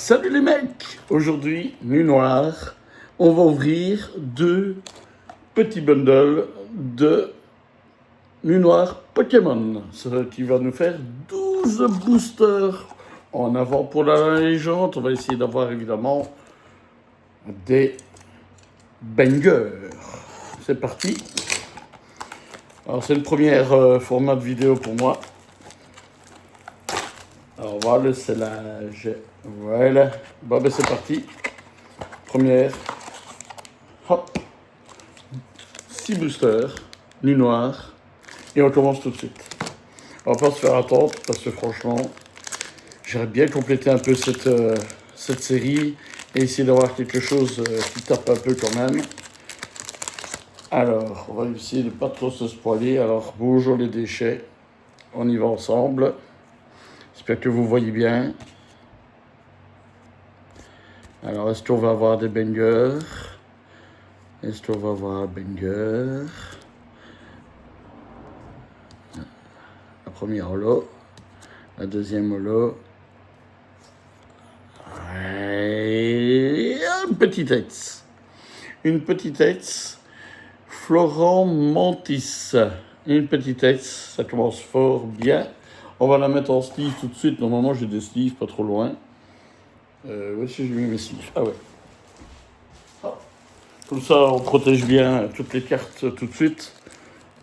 Salut les mecs! Aujourd'hui, Nuit Noire, on va ouvrir deux petits bundles de Nuit Noire Pokémon. Ce qui va nous faire 12 boosters en avant pour la légende. On va essayer d'avoir évidemment des bangers. C'est parti. Alors c'est le premier format de vidéo pour moi. Alors on va le scellage. Voilà. Bon ben c'est parti. Première. Hop. 6 boosters. Nuit Noire. Et on commence tout de suite. On va pas se faire attendre parce que franchement, j'aimerais bien compléter un peu cette série et essayer d'avoir quelque chose qui tape un peu quand même. Alors, on va essayer de ne pas trop se spoiler. Alors, bonjour les déchets. On y va ensemble. J'espère que vous voyez bien. Alors, est-ce qu'on va avoir des bangers? Est-ce qu'on va avoir un banger? La première holo. La deuxième holo. Et une petite ex. Une petite ex. Florent Mantis. Une petite ex. Ça commence fort bien. On va la mettre en sleeve tout de suite. Normalement, j'ai des sleeves pas trop loin. Où est-ce que j'ai mis mes sleeves? Ah ouais. Ah. Comme ça, on protège bien toutes les cartes tout de suite.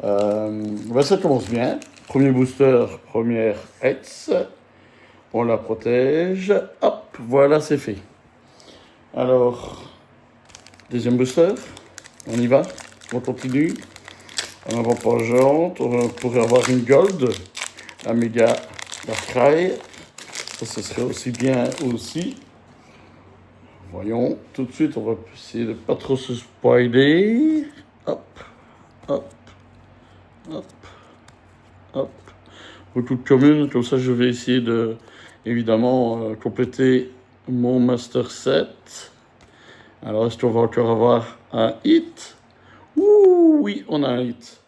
Ça commence bien. Premier booster, première ex. On la protège. Hop, voilà, c'est fait. Alors, deuxième booster. On y va. On continue. En avant-pageante. On pourrait avoir une gold. La méga Darkrai. Ça, ce serait aussi bien aussi. Voyons. Tout de suite, on va essayer de ne pas trop se spoiler. Hop, hop, hop, hop. Beaucoup de communes. Comme ça, je vais essayer de, évidemment, compléter mon Master Set. Alors, est-ce qu'on va encore avoir un hit? Ouh, oui, on a un hit.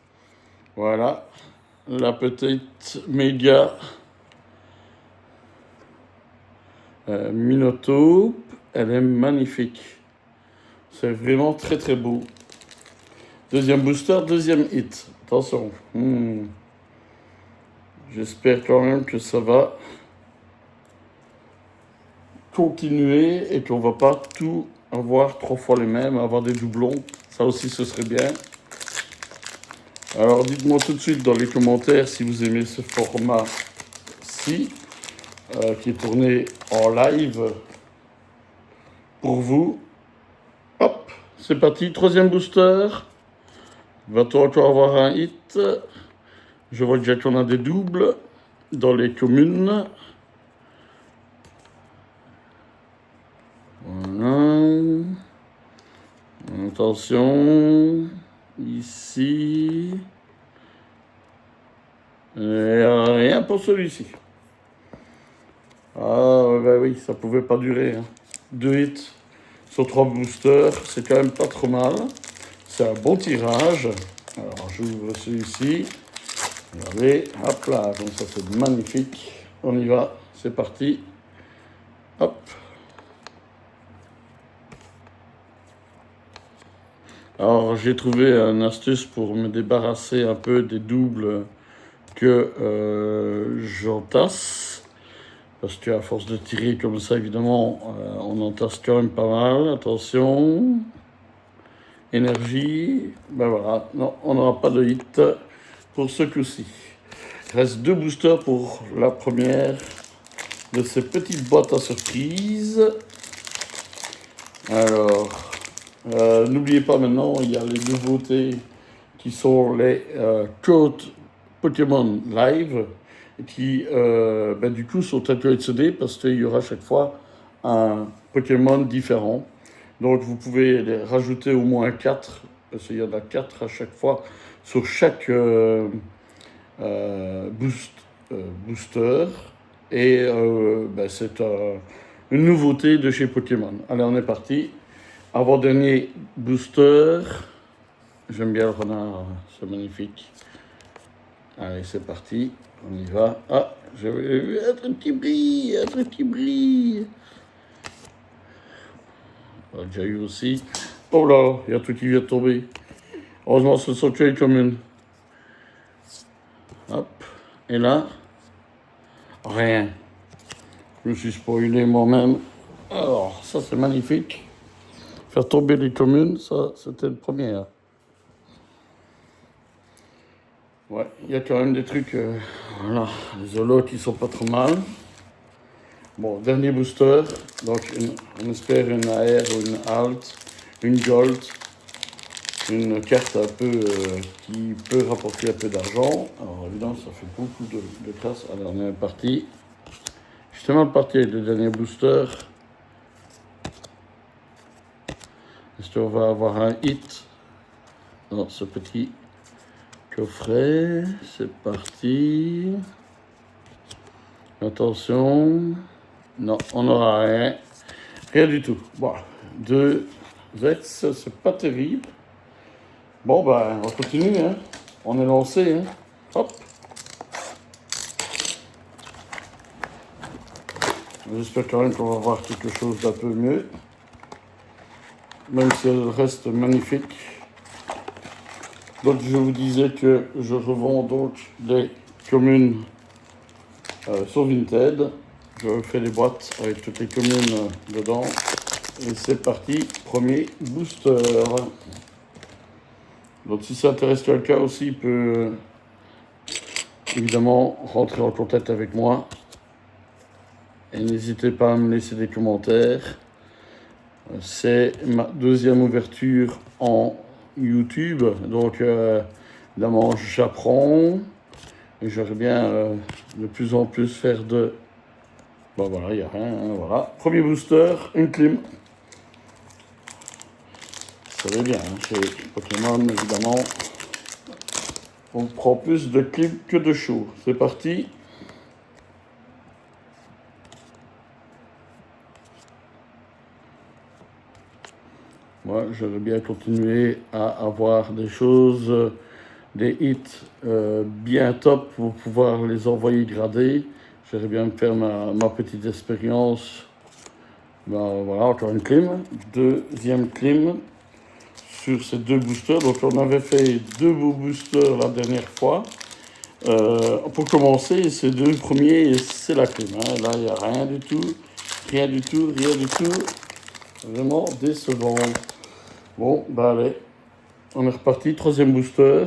Voilà. La petite méga Minotaur. Elle est magnifique. C'est vraiment très très beau. Deuxième booster, deuxième hit. Attention. J'espère quand même que ça va continuer et qu'on va pas tout avoir 3 fois les mêmes, avoir des doublons. Ça aussi, ce serait bien. Alors, dites-moi tout de suite dans les commentaires si vous aimez ce format-ci, qui est tourné en live pour vous. Hop, c'est parti. Troisième booster. Va-t-on encore avoir un hit? Je vois déjà qu'on a des doubles dans les communes. Voilà. Attention. Ici. Et rien pour celui-ci. Ah, bah oui, ça pouvait pas durer. Hein. 2 hits sur 3 boosters, c'est quand même pas trop mal. C'est un bon tirage. Alors, j'ouvre celui-ci. Regardez, hop là, donc ça c'est magnifique. On y va, c'est parti. Hop. Alors, j'ai trouvé une astuce pour me débarrasser un peu des doubles que j'entasse. Parce qu'à force de tirer comme ça, évidemment, on entasse quand même pas mal. Attention. Énergie. Ben voilà. Non, on n'aura pas de hit pour ce coup-ci. Il reste 2 boosters pour la première de ces petites boîtes à surprise. Alors, n'oubliez pas maintenant, il y a les nouveautés qui sont les codes Pokémon Live qui, du coup, sont inclus parce qu'il y aura chaque fois un Pokémon différent. Donc, vous pouvez les rajouter au moins 4, parce qu'il y en a 4 à chaque fois sur chaque booster. Et c'est une nouveauté de chez Pokémon. Allez, on est parti. Avant-dernier booster. J'aime bien le renard, c'est magnifique. Allez, c'est parti. On y va. Ah, j'avais vu un petit bris, un petit bris. On a déjà eu aussi. Oh là, il y a tout qui vient de tomber. Heureusement, ce sont que les communes. Hop. Et là, rien. Je me suis spoilé moi-même. Alors, ça c'est magnifique. Faire tomber les communes, ça c'était le premier. Hein. Ouais, il y a quand même des trucs, voilà, les holos qui sont pas trop mal. Bon, dernier booster, donc on espère une AR ou une Alt, une Gold, une carte un peu qui peut rapporter un peu d'argent. Alors évidemment, ça fait beaucoup de classes. Alors on est parti. Justement parti avec le dernier booster. Est-ce qu'on va avoir un hit dans ce petit coffret? C'est parti. Attention. Non, on n'aura rien. Rien du tout. Bon, 2 Vex, c'est pas terrible. Bon, ben, on continue, hein. On est lancé, hein. Hop. J'espère quand même qu'on va voir quelque chose d'un peu mieux. Même si elle reste magnifique. Donc, je vous disais que je revends donc les communes sur Vinted. Je fais des boîtes avec toutes les communes dedans. Et c'est parti, premier booster. Donc si ça intéresse quelqu'un aussi, il peut évidemment rentrer en contact avec moi. Et n'hésitez pas à me laisser des commentaires. C'est ma deuxième ouverture en YouTube. Donc évidemment j'apprends. Et j'aimerais bien de plus en plus faire de... Bon voilà, il n'y a rien, hein, voilà. Premier booster, une clim. Vous savez bien, hein, chez Pokémon, évidemment, on prend plus de clips que de shows. C'est parti. Moi, j'aurais bien continué à avoir des choses, des hits bien top pour pouvoir les envoyer gradés. J'aurais bien faire ma petite expérience. Ben, voilà, encore une clim. Deuxième clim. Sur ces 2 boosters. Donc on avait fait 2 beaux boosters la dernière fois. Pour commencer, ces 2 premiers, c'est la clim. Hein. Là, il n'y a rien du tout. Rien du tout, rien du tout. Vraiment décevant. Bon, bah allez. On est reparti. 3e booster.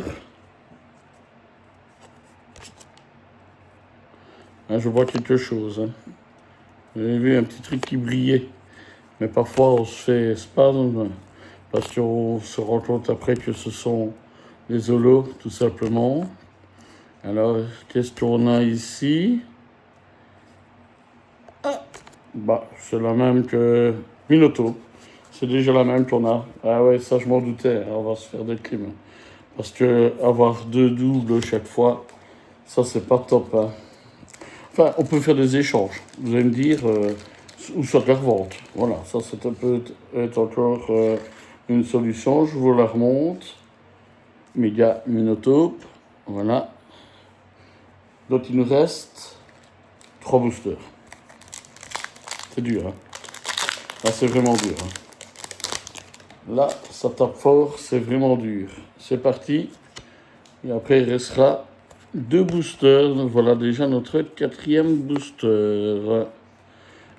Hein, je vois quelque chose. Hein. Vous avez vu un petit truc qui brillait. Mais parfois, on se fait spasme. Parce qu'on se rend compte après que ce sont les holos, tout simplement. Alors, qu'est-ce qu'on a ici? Ah, bah, c'est la même que Minotaur. C'est déjà la même qu'on a. Ah ouais, ça je m'en doutais, on va se faire des crimes. Parce que avoir 2 doubles chaque fois, ça c'est pas top. Hein. Enfin, on peut faire des échanges. Vous allez me dire, ou soit de la revente. Voilà, ça c'est peut être encore une solution. Je vous la remonte. Méga Minotaur. Voilà. Donc il nous reste 3 boosters. C'est dur, hein. Là, c'est vraiment dur. Hein. Là, ça tape fort, c'est vraiment dur. C'est parti. Et après, il restera 2 boosters. Voilà déjà notre 4e booster.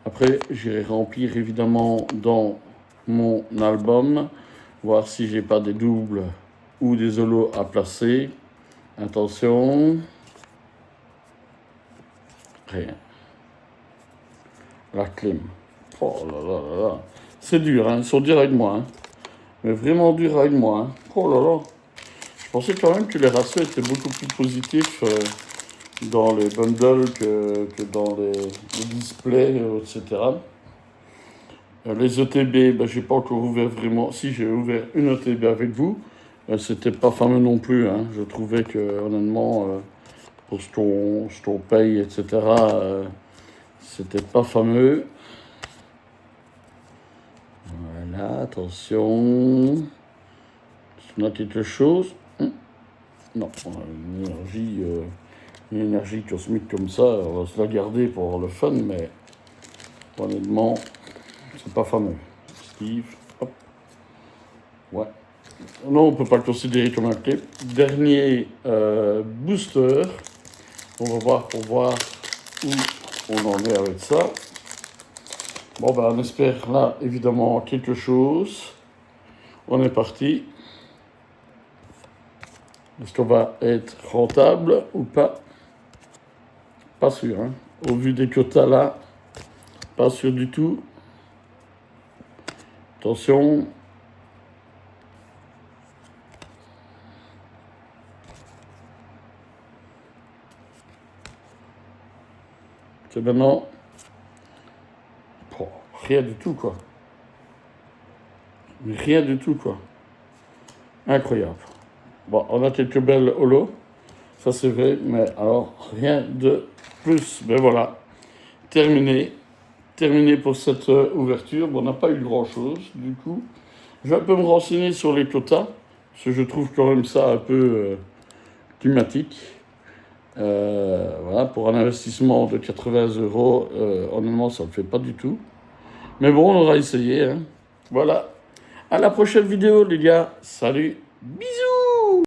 Après, j'irai remplir évidemment dans mon album. Voir si j'ai pas des doubles ou des holos à placer. Attention. Rien. La clim. Oh là là là là. C'est dur, hein. Ils sont durs avec moi. Hein. Mais vraiment durs avec moi. Hein. Oh là là. Je pensais quand même que les ratios étaient beaucoup plus positifs dans les bundles que dans les displays, etc. Les ETB, ben, j'ai pas encore ouvert vraiment. Si, j'ai ouvert une ETB avec vous. C'était pas fameux non plus. Hein. Je trouvais que, honnêtement, pour ce qu'on paye, etc., c'était pas fameux. Voilà, attention. On a quelque chose. Non, on a une énergie cosmique comme ça. On va se la garder pour avoir le fun, mais honnêtement, c'est pas fameux. Steve. Ouais. Non, on peut pas le considérer comme un clip. Dernier booster. On va voir pour voir où on en est avec ça. Bon, ben, on espère là, évidemment, quelque chose. On est parti. Est-ce qu'on va être rentable ou pas? Pas sûr, hein. Au vu des quotas là, pas sûr du tout. Attention. C'est maintenant. Oh, rien du tout, quoi. Rien du tout, quoi. Incroyable. Bon, on a quelques belles holos. Ça, c'est vrai, mais alors, rien de plus. Ben voilà. Terminé. Terminé pour cette ouverture. Bon, on n'a pas eu grand-chose, du coup. Je vais un peu me renseigner sur les quotas, parce que je trouve quand même ça un peu climatique. Voilà, pour un investissement de 80 euros, honnêtement, ça ne le fait pas du tout. Mais bon, on aura essayé. Hein. Voilà. À la prochaine vidéo, les gars. Salut. Bisous.